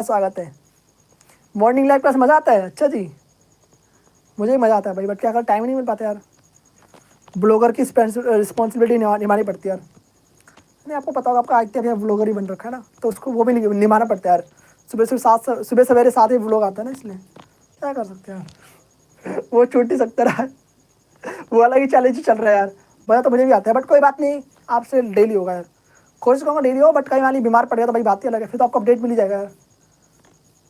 स्वागत है। Morning live class मज़ा आता है? अच्छा जी, मुझे भी मज़ा आता है भाई, बट क्या कर टाइम नहीं मिल पाता यार। ब्लॉगर की रिस्पॉन्सिबिलिटी निभानी पड़ती है यार। नहीं, आपको पता होगा, आपका आदित्य भैया ब्लॉगर ही बन रखा है ना, तो उसको वो भी निभाना पड़ता है यार। सुबह सवेरे 7 ही ब्लॉग आता है ना, इसलिए क्या कर सकते हैं यार। वो छूट नहीं सकता रहा। वो अलग ही चैलेंज चल रहा है यार। मज़ा तो मुझे भी आता है, बट कोई बात नहीं, आपसे डेली होगा यार। कोशिश करूँगा डेली हो, बट कहीं वाली बीमार पड़ गया तो भाई बात ही अलग है, फिर तो आपको अपडेट मिल ही जाएगा यार।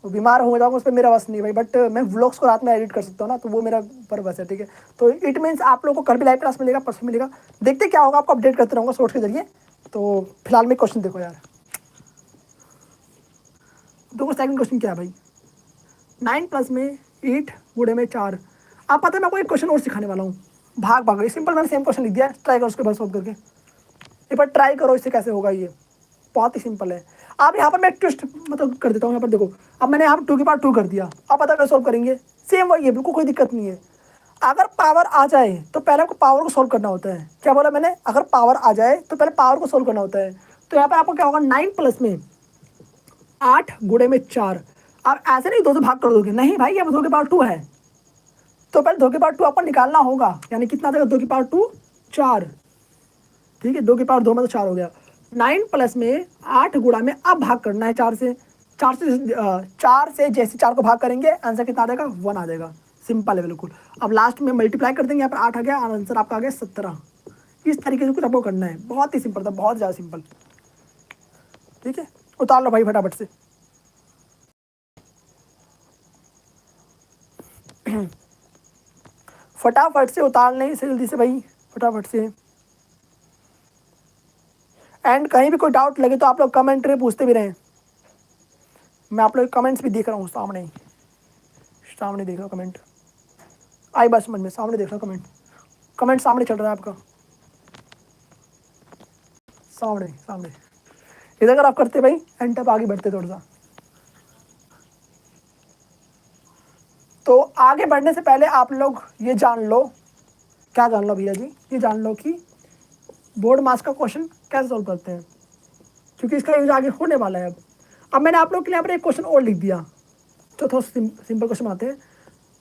वो बीमार हो जाऊँगा उस पर मेरा बस नहीं भाई, बट मैं व्लॉग्स को रात में एडिट कर सकता हूँ ना, तो वो मेरा ऊपर बस है, ठीक है। तो इट मीन्स आप लोगों को कल भी लाइव क्लास मिलेगा, परसों मिलेगा, देखते क्या होगा, आपको अपडेट करते रहूँगा शॉर्ट्स के जरिए। तो फिलहाल में क्वेश्चन देखो यार, देखो सेकंड क्वेश्चन क्या है भाई। 9 में 8 बूढ़े में 4। आप पता है मैं आपको एक क्वेश्चन और सिखाने वाला हूँ, भाग भाग। सिंपल, मैंने सेम क्वेश्चन लिख दिया, ट्राई करो उसके बाद सॉल्व करके। एक बार ट्राई करो, इससे कैसे होगा ये, बहुत ही सिंपल है। आप यहाँ पर मैं एक ट्विस्ट मतलब कर देता हूँ, यहाँ पर देखो, अब मैंने यहाँ पर 2 के पावर 2 कर दिया, अब पता कैसे सॉल्व करेंगे, सेम वही है, बिल्कुल कोई दिक्कत नहीं है। अगर पावर आ जाए तो पहले आपको पावर को सॉल्व करना होता है। क्या बोला मैंने? अगर पावर आ जाए तो पहले पावर को सॉल्व करना होता है। तो यहाँ पर आपको क्या होगा, 9 में 8 गुणे में 4। आप ऐसे नहीं 2 से भाग कर दोगे, नहीं भाई, ये 2 के पावर 2 है, तो पहले 2 के पावर 2 आपको निकालना होगा। यानी कितना आ जाएगा, 2 की पावर 2 4, ठीक है। 2 की पावर 2 में तो 4 हो गया। 9 में 8 गुणा में अब भाग करना है 4 से। 4 से जैसे 4 को भाग करेंगे, आंसर कितना आ जाएगा, 1 आ जाएगा। सिंपल है बिल्कुल। अब लास्ट में मल्टीप्लाई कर देंगे, यहाँ पर 8 आ गया, आंसर आपका आ गया 17। इस तरीके से कुछ आपको करना है, बहुत ही सिंपल था, बहुत ज़्यादा सिंपल, ठीक है। उतार लो भाई फटाफट से। फटाफट से उतार लें इसे जल्दी से भाई, फटाफट से। एंड कहीं भी कोई डाउट लगे तो आप लोग कमेंट में पूछते भी रहें, मैं आप लोग कमेंट्स भी देख रहा हूँ, सामने सामने देख रहा हूँ कमेंट। आई बात समझ में, सामने देख रहा हूँ कमेंट, कमेंट सामने चल रहा है आपका, सामने सामने। इधर अगर आप करते भाई एंड तब आगे बढ़ते थोड़ा सा। तो आगे बढ़ने से पहले आप लोग ये जान लो, क्या जान लो भैया जी, ये जान लो कि बोर्ड मास का क्वेश्चन कैसे सॉल्व करते हैं, क्योंकि इसका यूज आगे होने वाला है। अब मैंने आप लोग के लिए यहाँ पर एक क्वेश्चन और लिख दिया, तो थोड़ा सिंपल क्वेश्चन आते हैं।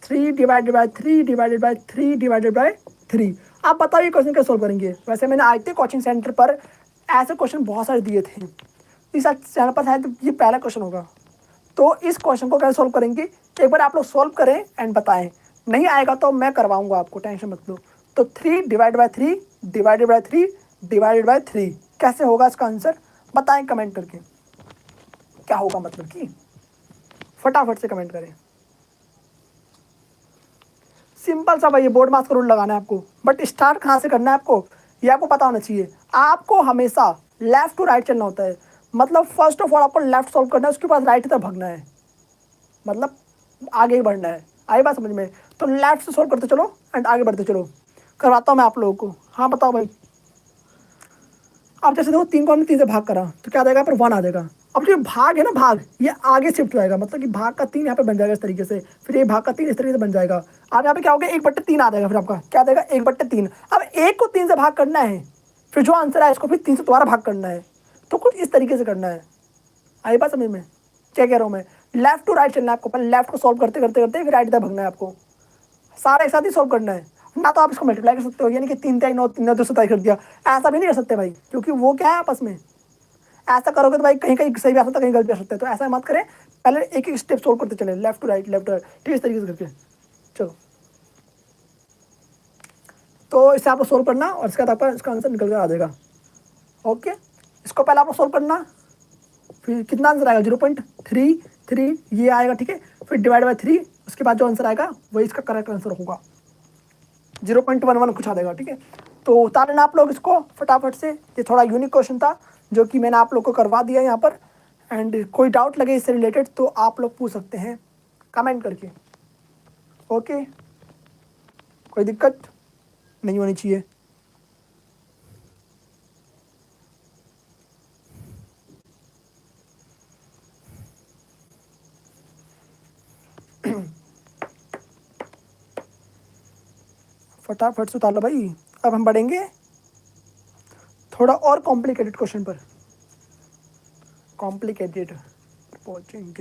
3 divided by 3 divided by 3 divided by 3। आप बताओ ये क्वेश्चन कैसे सॉल्व करेंगे। वैसे मैंने आईटी कोचिंग सेंटर पर ऐसे क्वेश्चन बहुत सारे दिए थे, इस चैनल पर शायद ये पहला क्वेश्चन होगा। तो इस क्वेश्चन को कैसे सॉल्व करेंगे, एक बार आप लोग सॉल्व करें एंड बताएं। नहीं आएगा तो मैं करवाऊंगा आपको, टेंशन मत लो। तो 3 divide by 3 divided by 3 divided by 3 कैसे होगा, इसका आंसर बताएं कमेंट करके, क्या होगा मतलब कि फटाफट से कमेंट करें। सिंपल सा भाई, बोर्ड मास का रूल लगाना है आपको, बट स्टार्ट कहाँ से करना है आपको, ये आपको पता होना चाहिए। आपको हमेशा लेफ्ट टू राइट चलना होता है, मतलब फर्स्ट ऑफ ऑल आपको लेफ्ट सॉल्व करना है, उसके बाद राइट की तरफ भागना है, मतलब आगे ही बढ़ना है। आई बात समझ में? तो लेफ्ट से सॉल्व करते चलो एंड आगे बढ़ते चलो। करवाता हूँ मैं आप लोगों को। हाँ बताओ भाई। अब जैसे देखो 3 को हमने 3 से भाग करा तो क्या आ जाएगा, पर 1 आ जाएगा। अब जो भाग है ना, भाग ये आगे शिफ्ट हो जाएगा, मतलब कि भाग का 3 यहाँ पे बन जाएगा इस तरीके से, फिर ये भाग का 3 इस तरीके से बन जाएगा। अब यहाँ पे क्या हो गया, 1/3 आ जाएगा, फिर आपका क्या आ जाएगा, 1/3। अब 1 को 3 से भाग करना है, फिर जो आंसर है इसको फिर 3 से दोबारा भाग करना है, तो कुछ इस तरीके से करना है। आई बात समझ में? क्या कह रहा हूँ मैं, लेफ्ट टू राइट चलना है आपको, पहले लेफ्ट को सॉल्व करते करते करते फिर राइट तक भागना है आपको, सारा एक साथ ही सॉल्व करना है ना। तो आप इसको मल्टीप्लाई कर सकते हो, यानी कि 3 3 9 3 2 27 कर दिया, ऐसा भी नहीं कर सकते भाई, क्योंकि वो क्या है आपस में, ऐसा करोगे तो भाई कहीं कहीं सही भी आ सकता है, कहीं गलत भी आ सकता है। तो ऐसा मत करें, पहले एक एक स्टेप सोल्व करते चले, left to right left to right, ठीक है, इस तरीके से करके चलो। तो इससे आपको सोल्व करना और इसके बाद आपका इसका आंसर निकल कर आ जाएगा। ओके, इसको पहले आपको सोल्व करना, फिर कितना आंसर आएगा, 0.33 ये आएगा, ठीक है। फिर डिवाइड बाई 3, उसके बाद जो आंसर आएगा वही इसका करेक्ट आंसर होगा, 0.11 कुछ आ जाएगा, ठीक है। तो उतार लेना आप लोग इसको फटाफट से। ये थोड़ा यूनिक क्वेश्चन था जो कि मैंने आप लोग को करवा दिया यहाँ पर। एंड कोई डाउट लगे इससे रिलेटेड तो आप लोग पूछ सकते हैं कमेंट करके। ओके, कोई दिक्कत नहीं होनी चाहिए। फटाफट से उतार लो भाई। अब हम बढ़ेंगे थोड़ा और कॉम्प्लिकेटेड क्वेश्चन पर, कॉम्प्लिकेटेड पहुँचेंगे।